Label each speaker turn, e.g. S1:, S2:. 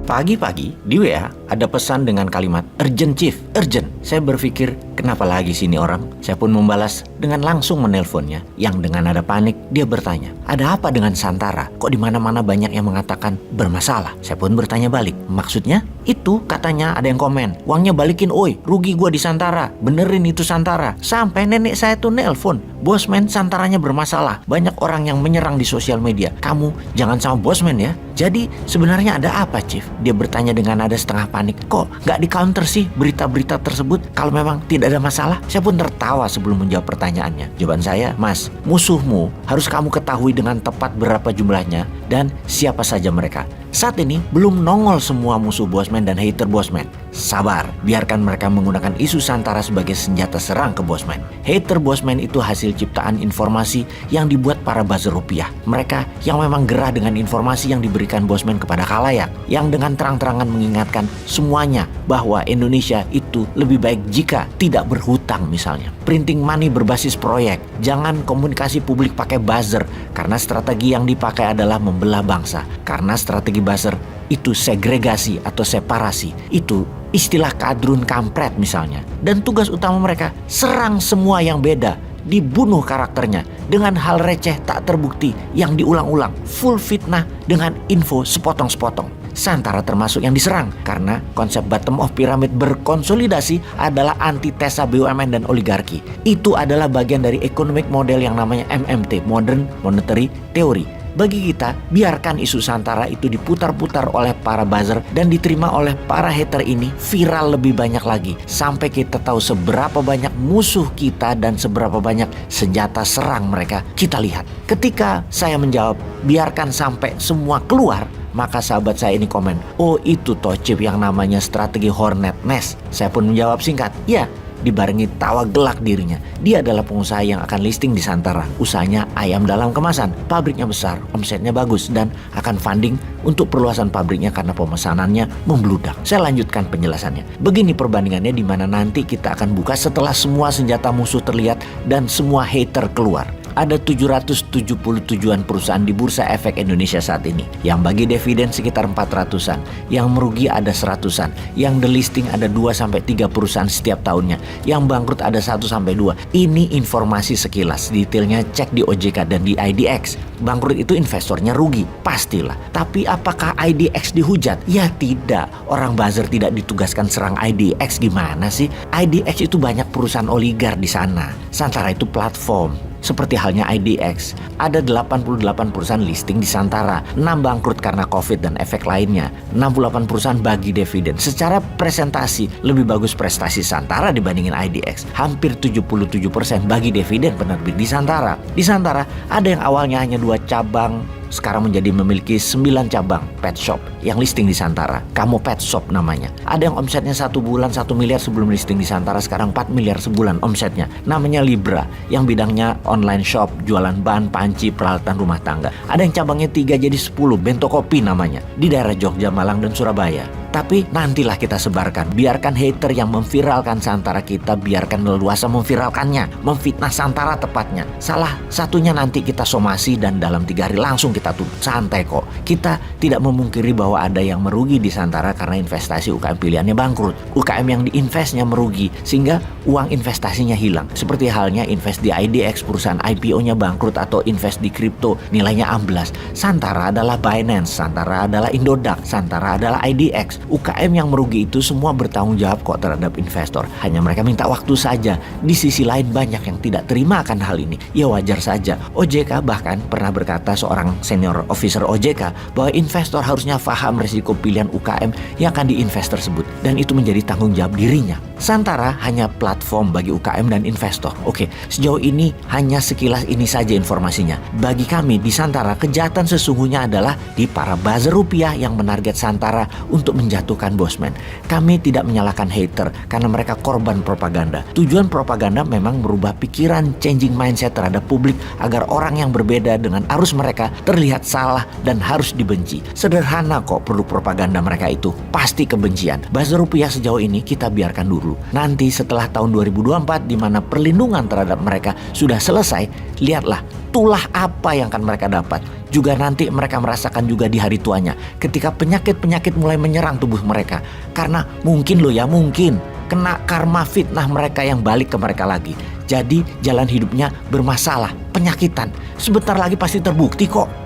S1: Pagi-pagi di WA ada pesan dengan kalimat urgent chief, urgent. Saya berpikir kenapa lagi sini orang? Saya pun membalas dengan langsung menelponnya. Yang dengan nada panik dia bertanya, ada apa dengan Santara? Kok di mana-mana banyak yang mengatakan bermasalah? Saya pun bertanya balik, maksudnya? Itu katanya ada yang komen, uangnya balikin oi, rugi gua di Santara, benerin itu Santara. Sampai nenek saya tuh nelpon, bosman Santaranya bermasalah. Banyak orang yang menyerang di sosial media. Kamu jangan sama bosman ya. Jadi sebenarnya ada apa Chief? Dia bertanya dengan nada setengah panik. Kok gak di counter sih berita-berita tersebut kalau memang tidak ada masalah? Saya pun tertawa sebelum menjawab pertanyaannya. Jawaban saya, Mas, musuhmu harus kamu ketahui dengan tepat berapa jumlahnya dan siapa saja mereka. Saat ini belum nongol semua musuh bosman dan hater bosman. Sabar, biarkan mereka menggunakan isu Santara sebagai senjata serang ke bosman. Hater bosman itu hasil ciptaan informasi yang dibuat para buzzer rupiah. Mereka yang memang gerah dengan informasi yang diberikan bosman kepada khalayak, yang dengan terang-terangan mengingatkan semuanya bahwa Indonesia itu lebih baik jika tidak berhutang misalnya. Printing money berbasis proyek, jangan komunikasi publik pakai buzzer karena strategi yang dipakai adalah membelah bangsa. Karena strategi buzzer itu segregasi atau separasi, itu istilah kadrun kampret misalnya. Dan tugas utama mereka serang semua yang beda, dibunuh karakternya dengan hal receh tak terbukti yang diulang-ulang, full fitnah dengan info sepotong-sepotong. Santara termasuk yang diserang karena konsep bottom of pyramid berkonsolidasi adalah antitesa BUMN dan oligarki. Itu adalah bagian dari economic model yang namanya MMT, Modern Monetary Theory. Bagi kita, biarkan isu Santara itu diputar-putar oleh para buzzer dan diterima oleh para hater ini viral lebih banyak lagi. Sampai kita tahu seberapa banyak musuh kita dan seberapa banyak senjata serang mereka. Kita lihat. Ketika saya menjawab, biarkan sampai semua keluar, maka sahabat saya ini komen, oh itu toh Chip yang namanya strategi Hornet Nest. Saya pun menjawab singkat, ya. Dibarengi tawa gelak dirinya. Dia adalah pengusaha yang akan listing di Santara. Usahanya ayam dalam kemasan. Pabriknya besar, omsetnya bagus, dan akan funding untuk perluasan pabriknya karena pemesanannya membludak. Saya lanjutkan penjelasannya. Begini perbandingannya di mana nanti kita akan buka setelah semua senjata musuh terlihat dan semua hater keluar. Ada 777-an perusahaan di Bursa Efek Indonesia saat ini. Yang bagi dividen sekitar 400-an. Yang merugi ada 100-an. Yang delisting ada 2-3 perusahaan setiap tahunnya. Yang bangkrut ada 1-2. Ini informasi sekilas. Detailnya cek di OJK dan di IDX. Bangkrut itu investornya rugi. Pastilah. Tapi apakah IDX dihujat? Ya tidak. Orang buzzer tidak ditugaskan serang IDX. Gimana sih? IDX itu banyak perusahaan oligar di sana. Santara itu platform. Seperti halnya IDX, ada 88 perusahaan listing di Santara, 6 bangkrut karena COVID dan efek lainnya, 68 perusahaan bagi dividen. Secara presentasi, lebih bagus prestasi Santara dibandingin IDX. Hampir 77% bagi dividen penerbit di Santara. Di Santara, ada yang awalnya hanya 2 cabang, sekarang menjadi memiliki 9 cabang pet shop yang listing di Santara. Kamu Pet Shop namanya. Ada yang omsetnya 1 bulan 1 miliar sebelum listing di Santara, sekarang 4 miliar sebulan omsetnya. Namanya Libra, yang bidangnya online shop, jualan bahan, panci, peralatan rumah tangga. Ada yang cabangnya 3 jadi 10, Bento Kopi namanya, di daerah Jogja, Malang, dan Surabaya. Tapi nantilah kita sebarkan. Biarkan hater yang memviralkan Santara kita, biarkan leluasa memviralkannya, memfitnah Santara tepatnya. Salah satunya nanti kita somasi dan dalam 3 hari langsung kita tutup. Santai kok. Kita tidak memungkiri bahwa ada yang merugi di Santara karena investasi UKM pilihannya bangkrut. UKM yang diinvestnya merugi sehingga uang investasinya hilang. Seperti halnya invest di IDX, perusahaan IPO-nya bangkrut, atau invest di kripto nilainya amblas. Santara adalah Binance, Santara adalah Indodax, Santara adalah IDX. UKM yang merugi itu semua bertanggung jawab kok terhadap investor. Hanya mereka minta waktu saja. Di sisi lain banyak yang tidak terima akan hal ini. Ya wajar saja. OJK bahkan pernah berkata, seorang senior officer OJK, bahwa investor harusnya paham risiko pilihan UKM yang akan diinvest tersebut. Dan itu menjadi tanggung jawab dirinya. Santara hanya platform bagi UKM dan investor. Oke, sejauh ini hanya sekilas ini saja informasinya. Bagi kami di Santara, kejahatan sesungguhnya adalah di para buzzer rupiah yang menarget Santara untuk menjatuhkan bosman. Kami tidak menyalahkan hater karena mereka korban propaganda. Tujuan propaganda memang merubah pikiran, changing mindset terhadap publik agar orang yang berbeda dengan arus mereka terlihat salah dan harus dibenci. Sederhana kok produk propaganda mereka itu, pasti kebencian. Buzzer rupiah sejauh ini kita biarkan dulu. Nanti setelah tahun 2024 di mana perlindungan terhadap mereka sudah selesai, lihatlah tulah apa yang akan mereka dapat. juga nanti mereka merasakan juga di hari tuanya ketika penyakit-penyakit mulai menyerang tubuh mereka. Karena mungkin mungkin kena karma fitnah mereka yang balik ke mereka lagi. Jadi jalan hidupnya bermasalah, penyakitan. Sebentar lagi pasti terbukti kok.